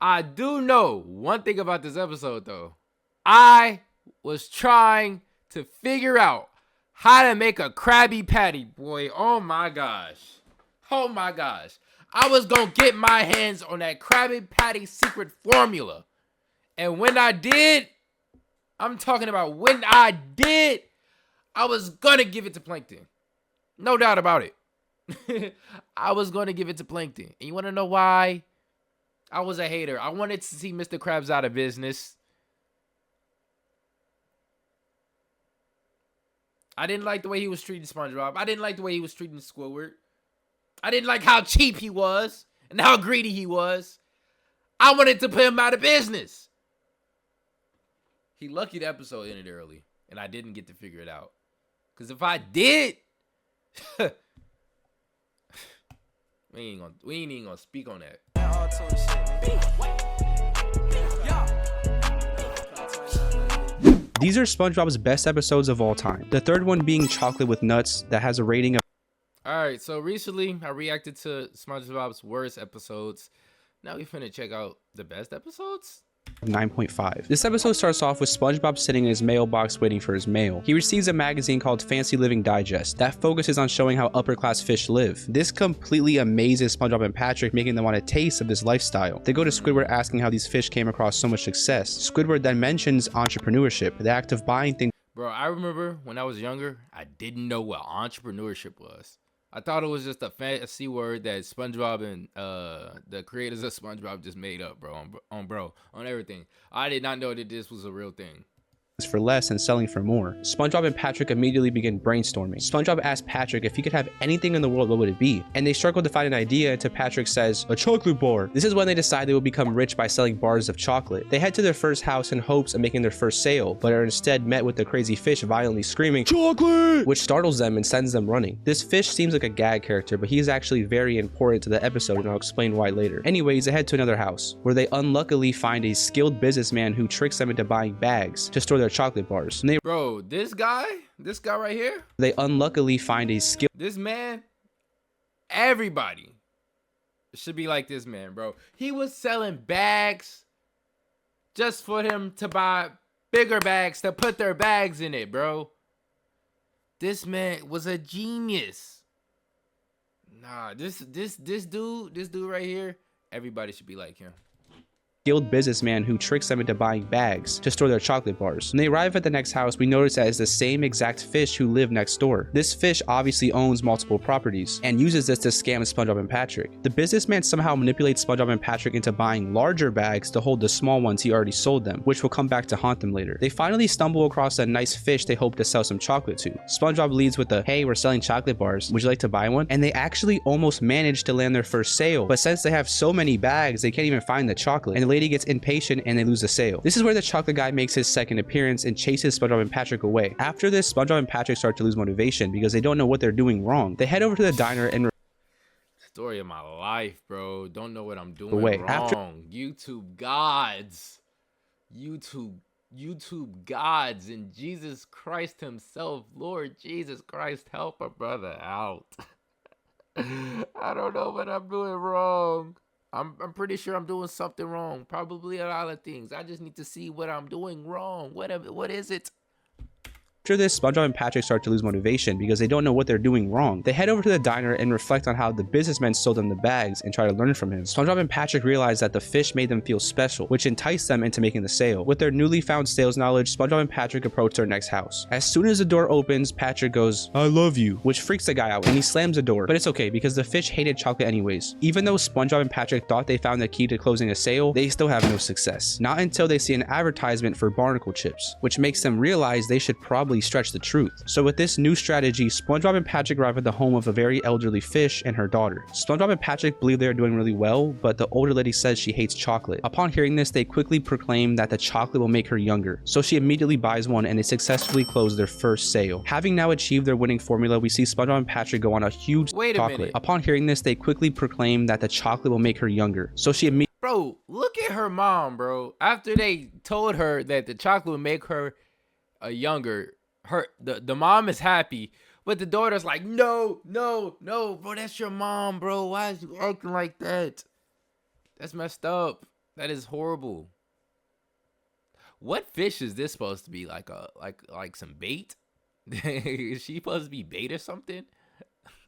I do know one thing about this episode, though. I was trying to figure out how to make a Krabby Patty, boy. Oh, my gosh. Oh, my gosh. I was going to get my hands on that Krabby Patty secret formula. And when I did, I'm talking about when I did, I was going to give it to Plankton. No doubt about it. I was going to give it to Plankton. And you want to know why? I was a hater. I wanted to see Mr. Krabs out of business. I didn't like the way he was treating SpongeBob. I didn't like the way he was treating Squidward. I didn't like how cheap he was and how greedy he was. I wanted to put him out of business. He lucky the episode ended early, and I didn't get to figure it out. Because if I did, we ain't even gonna speak on that. These are SpongeBob's best episodes of all time. The third one being Chocolate with Nuts, that has a rating of... Alright, so recently I reacted to SpongeBob's worst episodes. Now we finna check out the best episodes? 9.5. This episode starts off with SpongeBob sitting in his mailbox waiting for his mail. He receives a magazine called Fancy Living Digest that focuses on showing how upper class fish live. This completely amazes SpongeBob and Patrick, making them want a taste of this lifestyle. They go to Squidward asking how these fish came across so much success. Squidward then mentions entrepreneurship, the act of buying things. Bro, I remember when I was younger, I didn't know what entrepreneurship was. I thought it was just a fancy word that SpongeBob and the creators of SpongeBob just made up, bro, on everything. I did not know that this was a real thing. For less and selling for more. SpongeBob and Patrick immediately begin brainstorming. SpongeBob asks Patrick if he could have anything in the world, what would it be? And they struggle to find an idea until Patrick says, a chocolate bar. This is when they decide they will become rich by selling bars of chocolate. They head to their first house in hopes of making their first sale, but are instead met with the crazy fish violently screaming, chocolate! Which startles them and sends them running. This fish seems like a gag character, but he is actually very important to the episode, and I'll explain why later. Anyways, they head to another house, where they unluckily find a skilled businessman who tricks them into buying bags to store their chocolate bars. Bro, this guy right here, they unluckily find a skill. This man, everybody should be like this man, bro. He was selling bags just for him to buy bigger bags to put their bags in it, bro. This man was a genius. Nah, this dude right here, everybody should be like him. Skilled businessman who tricks them into buying bags to store their chocolate bars. When they arrive at the next house, we notice that it's the same exact fish who live next door. This fish obviously owns multiple properties and uses this to scam SpongeBob and Patrick. The businessman somehow manipulates SpongeBob and Patrick into buying larger bags to hold the small ones he already sold them, which will come back to haunt them later. They finally stumble across a nice fish they hope to sell some chocolate to. SpongeBob leads with the, hey, we're selling chocolate bars, would you like to buy one? And they actually almost manage to land their first sale, but since they have so many bags, they can't even find the chocolate, and the lady gets impatient and they lose the sale. This is where the chocolate guy makes his second appearance and chases SpongeBob and Patrick away. After this, SpongeBob and Patrick start to lose motivation because they don't know what they're doing wrong. They head over to the diner and story of my life, bro. Don't know what I'm doing wrong. After YouTube gods, YouTube gods, and Jesus Christ himself, Lord Jesus Christ, help a brother out. I don't know what I'm doing wrong. I'm pretty sure I'm doing something wrong. Probably a lot of things. I just need to see what I'm doing wrong. What is it? After this, SpongeBob and Patrick start to lose motivation because they don't know what they're doing wrong. They head over to the diner and reflect on how the businessman sold them the bags and try to learn from him. SpongeBob and Patrick realize that the fish made them feel special, which enticed them into making the sale. With their newly found sales knowledge, SpongeBob and Patrick approach their next house. As soon as the door opens, Patrick goes, I love you, which freaks the guy out, and he slams the door. But it's okay because the fish hated chocolate anyways. Even though SpongeBob and Patrick thought they found the key to closing a sale, they still have no success. Not until they see an advertisement for barnacle chips, which makes them realize they should probably stretch the truth. So with this new strategy, SpongeBob and Patrick arrive at the home of a very elderly fish and her daughter. SpongeBob and Patrick believe they are doing really well, but the older lady says she hates chocolate. Upon hearing this, they quickly proclaim that the chocolate will make her younger. So she immediately buys one and they successfully close their first sale. Having now achieved their winning formula, we see SpongeBob and Patrick go on a huge chocolate. Upon hearing this, they quickly proclaim that the chocolate will make her younger. So she immediately... Bro, look at her mom, bro. After they told her that the chocolate would make her younger, the mom is happy, but the daughter's like, no, bro, that's your mom, bro. Why is you acting like that? That's messed up. That is horrible. What fish is this supposed to be? Like some bait? Is she supposed to be bait or something?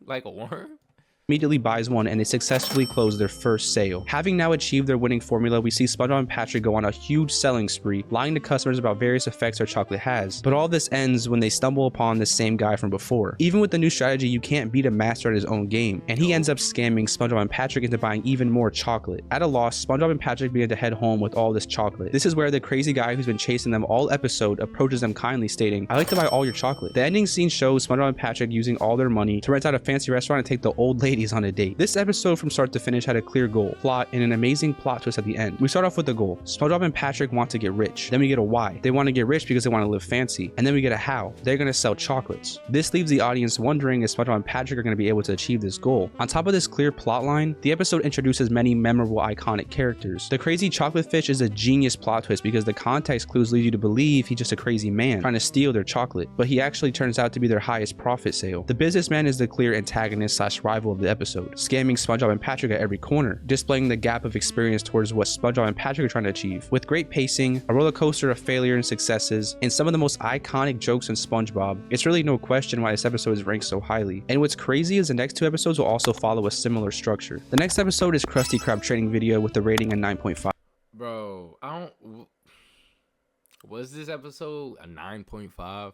Like a worm? Immediately buys one, and they successfully close their first sale. Having now achieved their winning formula, we see SpongeBob and Patrick go on a huge selling spree, lying to customers about various effects their chocolate has. But all this ends when they stumble upon the same guy from before. Even with the new strategy, you can't beat a master at his own game, and he ends up scamming SpongeBob and Patrick into buying even more chocolate. At a loss, SpongeBob and Patrick begin to head home with all this chocolate. This is where the crazy guy who's been chasing them all episode approaches them kindly, stating, "I'd like to buy all your chocolate." The ending scene shows SpongeBob and Patrick using all their money to rent out a fancy restaurant and take the old ladies on a date. This episode from start to finish had a clear goal, plot, and an amazing plot twist at the end. We start off with the goal. SpongeBob and Patrick want to get rich. Then we get a why. They want to get rich because they want to live fancy. And then we get a how. They're going to sell chocolates. This leaves the audience wondering if SpongeBob and Patrick are going to be able to achieve this goal. On top of this clear plot line, the episode introduces many memorable iconic characters. The crazy chocolate fish is a genius plot twist because the context clues lead you to believe he's just a crazy man trying to steal their chocolate, but he actually turns out to be their highest profit sale. The businessman is the clear antagonist / rival of the episode, scamming SpongeBob and Patrick at every corner, displaying the gap of experience towards what SpongeBob and Patrick are trying to achieve. With great pacing, a roller coaster of failure and successes, and some of the most iconic jokes in SpongeBob, it's really no question why this episode is ranked so highly. And what's crazy is the next two episodes will also follow a similar structure. The next episode is Krusty Krab training video with the rating of 9.5. Bro, was this episode a 9.5?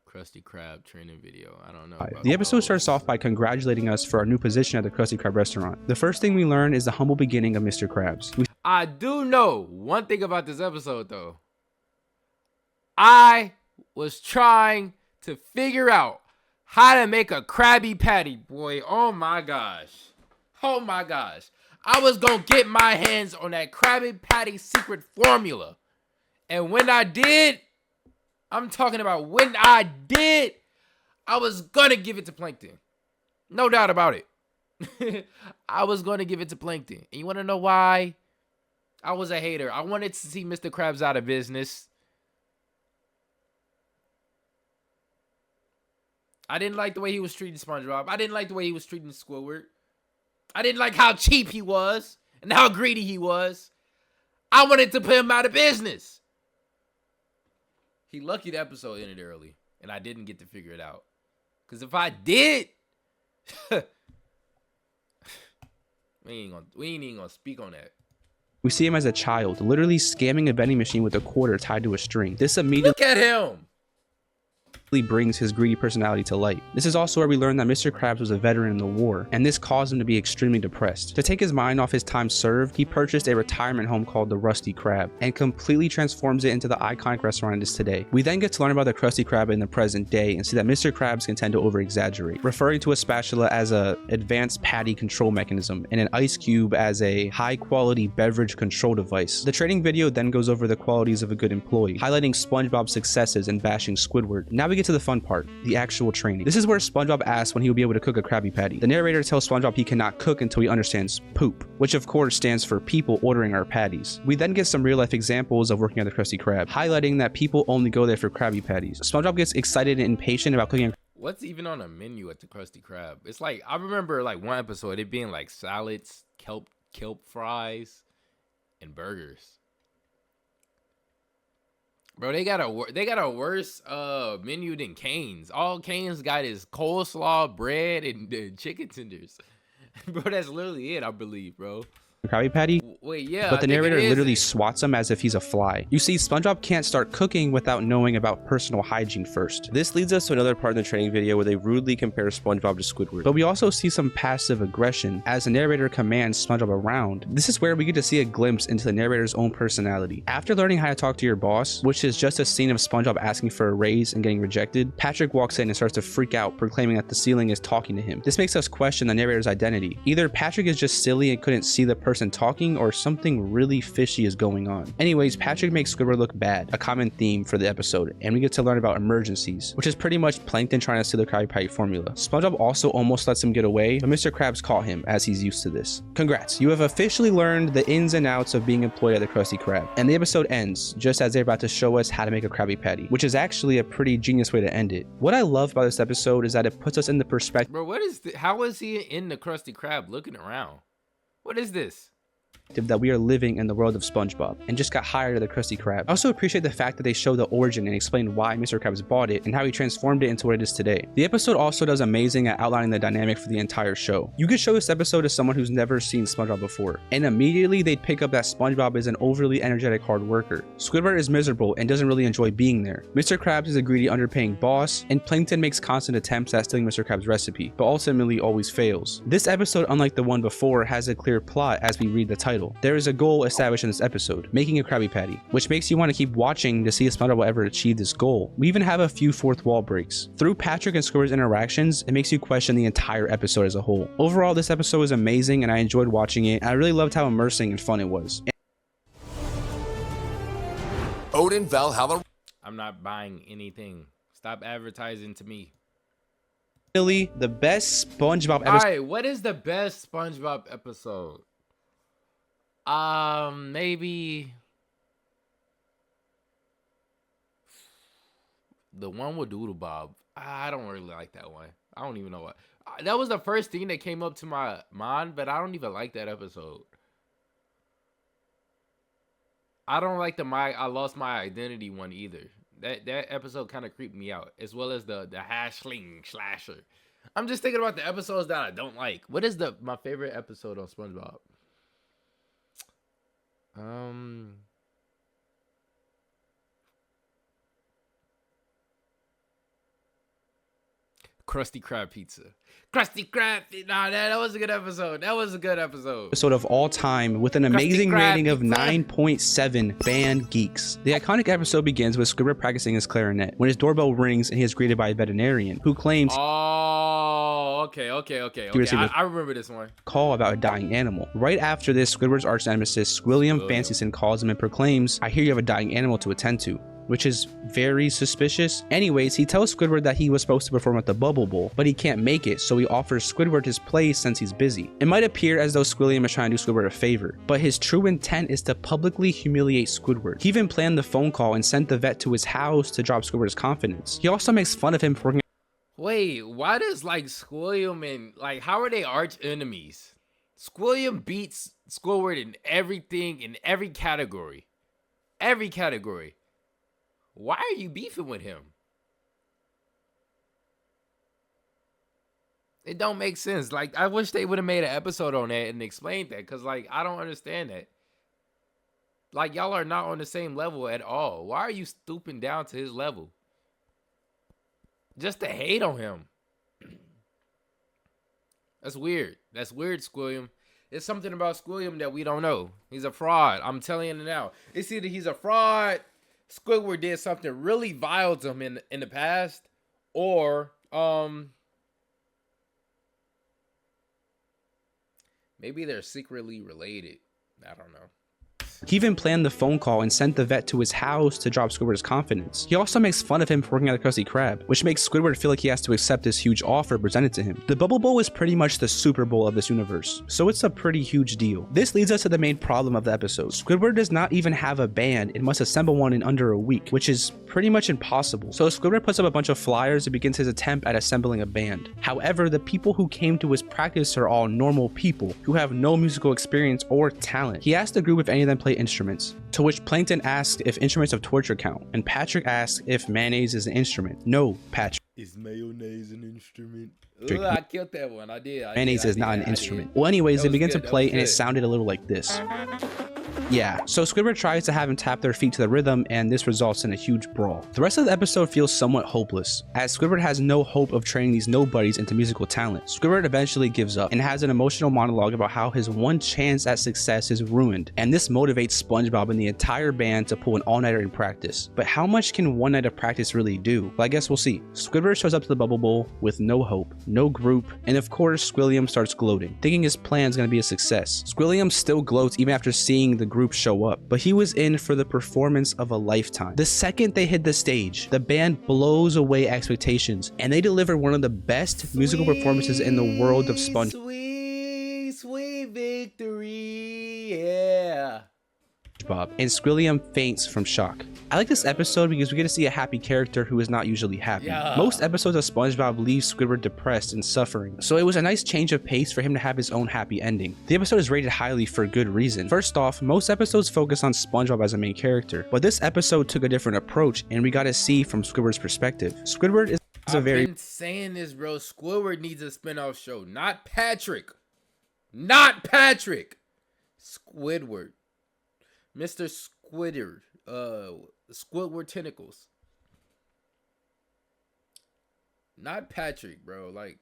Krusty Krab training video. I don't know. The episode starts off by congratulating us for our new position at the Krusty Krab restaurant. The first thing we learn is the humble beginning of Mr. Krabs. I do know one thing about this episode though. I was trying to figure out how to make a Krabby Patty, boy. Oh my gosh. Oh my gosh. I was gonna get my hands on that Krabby Patty secret formula. And when I did, I'm talking about when I did, I was gonna give it to Plankton. No doubt about it. I was gonna give it to Plankton. And you wanna know why? I was a hater. I wanted to see Mr. Krabs out of business. I didn't like the way he was treating SpongeBob. I didn't like the way he was treating Squidward. I didn't like how cheap he was and how greedy he was. I wanted to put him out of business. He lucky the episode ended early, and I didn't get to figure it out. Because if I did, we ain't even gonna speak on that. We see him as a child, literally scamming a vending machine with a quarter tied to a string. This immediately look at him. Brings his greedy personality to light. This is also where we learn that Mr. Krabs was a veteran in the war, and this caused him to be extremely depressed. To take his mind off his time served, he purchased a retirement home called the Rusty Krab, and completely transforms it into the iconic restaurant it is today. We then get to learn about the Krusty Krab in the present day, and see that Mr. Krabs can tend to over-exaggerate, referring to a spatula as a advanced patty control mechanism, and an ice cube as a high-quality beverage control device. The training video then goes over the qualities of a good employee, highlighting SpongeBob's successes and bashing Squidward. Now we get to the fun part, the actual training. This is where SpongeBob asks when he will be able to cook a Krabby Patty. The narrator tells SpongeBob he cannot cook until he understands poop, which of course stands for people ordering our patties. We then get some real life examples of working at the Krusty Krab, highlighting that people only go there for Krabby Patties. SpongeBob gets excited and impatient about cooking. What's even on a menu at the Krusty Krab? It's like, I remember like one episode, it being like salads, kelp fries, and burgers. Bro, they got a worse menu than Cane's. All Cane's got is coleslaw, bread, and chicken tenders. Bro, that's literally it, I believe, bro. Krabby Patty. Wait, yeah. But the narrator literally swats him as if he's a fly. You see, SpongeBob can't start cooking without knowing about personal hygiene first. This leads us to another part in the training video where they rudely compare SpongeBob to Squidward. But we also see some passive aggression as the narrator commands SpongeBob around. This is where we get to see a glimpse into the narrator's own personality. After learning how to talk to your boss, which is just a scene of SpongeBob asking for a raise and getting rejected, Patrick walks in and starts to freak out, proclaiming that the ceiling is talking to him. This makes us question the narrator's identity. Either Patrick is just silly and couldn't see the person talking, or something really fishy is going on. Anyways, Patrick makes Squidward look bad, a common theme for the episode, and we get to learn about emergencies, which is pretty much Plankton trying to steal the Krabby Patty formula. SpongeBob also almost lets him get away, but Mr. Krabs caught him, as he's used to this. Congrats, you have officially learned the ins and outs of being employed at the Krusty Krab. And the episode ends just as they're about to show us how to make a Krabby Patty, which is actually a pretty genius way to end it. What I love about this episode is that it puts us in the perspective. Bro, how is he in the Krusty Krab looking around? What is this? that we are living in the world of SpongeBob and just got hired at the Krusty Krab. I also appreciate the fact that they show the origin and explain why Mr. Krabs bought it and how he transformed it into what it is today. The episode also does amazing at outlining the dynamic for the entire show. You could show this episode to someone who's never seen SpongeBob before, and immediately they'd pick up that SpongeBob is an overly energetic hard worker. Squidward is miserable and doesn't really enjoy being there. Mr. Krabs is a greedy underpaying boss, and Plankton makes constant attempts at stealing Mr. Krabs' recipe, but ultimately always fails. This episode, unlike the one before, has a clear plot as we read the title. There is a goal established in this episode, making a Krabby Patty, which makes you want to keep watching to see if SpongeBob will ever achieve this goal. We even have a few fourth wall breaks. Through Patrick and Squidward's interactions, it makes you question the entire episode as a whole. Overall, this episode was amazing and I enjoyed watching it, and I really loved how immersing and fun it was. Odin Valhalla. I'm not buying anything. Stop advertising to me. Finally, the best SpongeBob episode. Alright, what is the best SpongeBob episode? Maybe the one with Doodle Bob. I don't really like that one. I don't even know what. That was the first thing that came up to my mind, but I don't even like that episode. I don't like the I lost my identity one either. That episode kind of creeped me out, as well as the hashling slasher. I'm just thinking about the episodes that I don't like. What is my favorite episode on SpongeBob? Krusty Krab Pizza. Krusty Krab. Nah, that was a good episode. That was a good episode. Episode of all time with an amazing rating of 9.7 banned geeks. The iconic episode begins with Squidward practicing his clarinet when his doorbell rings and he is greeted by a veterinarian who claims okay. I remember this one. Call about a dying animal. Right after this, Squidward's arch nemesis Squilliam Fancyson calls him and proclaims, "I hear you have a dying animal to attend to," which is very suspicious. Anyways, he tells Squidward that he was supposed to perform at the Bubble Bowl, but he can't make it, so he offers Squidward his place since he's busy. It might appear as though Squilliam is trying to do Squidward a favor, but his true intent is to publicly humiliate Squidward. He even planned the phone call and sent the vet to his house to drop Squidward's confidence. He also makes fun of him for working. Wait, why does Squilliam and how are they arch enemies? Squilliam beats Squidward in everything, in every category. Every category. Why are you beefing with him? It don't make sense. I wish they would have made an episode on that and explained that, because I don't understand that. Y'all are not on the same level at all. Why are you stooping down to his level? Just to hate on him. That's weird. That's weird, Squilliam. There's something about Squilliam that we don't know. He's a fraud. I'm telling you now. It's either he's a fraud, Squidward did something really vile to him in the past, or maybe they're secretly related. I don't know. He even planned the phone call and sent the vet to his house to drop Squidward's confidence. He also makes fun of him for working at the Krusty Krab, which makes Squidward feel like he has to accept this huge offer presented to him. The Bubble Bowl is pretty much the Super Bowl of this universe, so it's a pretty huge deal. This leads us to the main problem of the episode. Squidward does not even have a band and must assemble one in under a week, which is pretty much impossible. So Squidward puts up a bunch of flyers and begins his attempt at assembling a band. However, the people who came to his practice are all normal people who have no musical experience or talent. He asked the group if any of them play instruments, to which Plankton asked if instruments of torture count, and Patrick asked if mayonnaise is an instrument. No, Patrick. Is mayonnaise an instrument? Ugh, I killed that one. I did. Mayonnaise is not an instrument. Well, anyways, they begin to play and it sounded a little like this. Yeah, so Squidward tries to have him tap their feet to the rhythm, and this results in a huge brawl. The rest of the episode feels somewhat hopeless, as Squidward has no hope of training these nobodies into musical talent. Squidward eventually gives up and has an emotional monologue about how his one chance at success is ruined, and this motivates SpongeBob and the entire band to pull an all-nighter in practice. But how much can one night of practice really do? Well, I guess we'll see. Squidward shows up to the Bubble Bowl with no hope, no group, and of course Squilliam starts gloating, thinking his plan's gonna be a success. Squilliam still gloats even after seeing the group show up, but he was in for the performance of a lifetime. The second they hit the stage, the band blows away expectations, and they deliver one of the best musical performances in the world of SpongeBob. Sweet victory, yeah. SpongeBob, and Squilliam faints from shock. I like this episode because we get to see a happy character who is not usually happy. Yeah. Most episodes of SpongeBob leave Squidward depressed and suffering, so it was a nice change of pace for him to have his own happy ending. The episode is rated highly for good reason. First off, most episodes focus on SpongeBob as a main character, but this episode took a different approach and we got to see from Squidward's perspective. Squidward is a very... I've been saying this, bro. Squidward needs a spin-off show. Not Patrick. Not Patrick. Squidward. Mr. Squidward. Squidward tentacles. Not Patrick, bro. Like...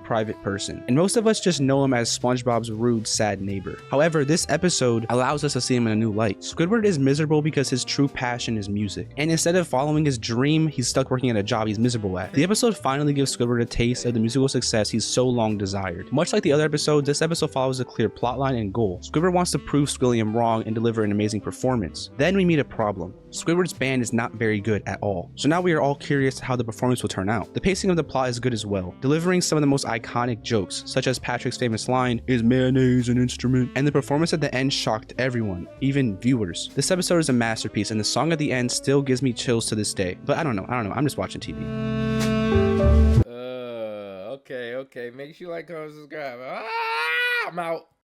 private person, and most of us just know him as SpongeBob's rude, sad neighbor. However, this episode allows us to see him in a new light. Squidward is miserable because his true passion is music, and instead of following his dream, he's stuck working at a job he's miserable at. The episode finally gives Squidward a taste of the musical success he's so long desired. Much like the other episodes, this episode follows a clear plotline and goal. Squidward wants to prove Squilliam wrong and deliver an amazing performance. Then we meet a problem. Squidward's band is not very good at all, so now we are all curious how the performance will turn out. The pacing of the plot is good as well, delivering some of the most iconic jokes, such as Patrick's famous line, "Is mayonnaise an instrument?" And the performance at the end shocked everyone, even viewers. This episode is a masterpiece, and the song at the end still gives me chills to this day. But I don't know, I'm just watching TV. Okay. Make sure you like, comment, subscribe. I'm out.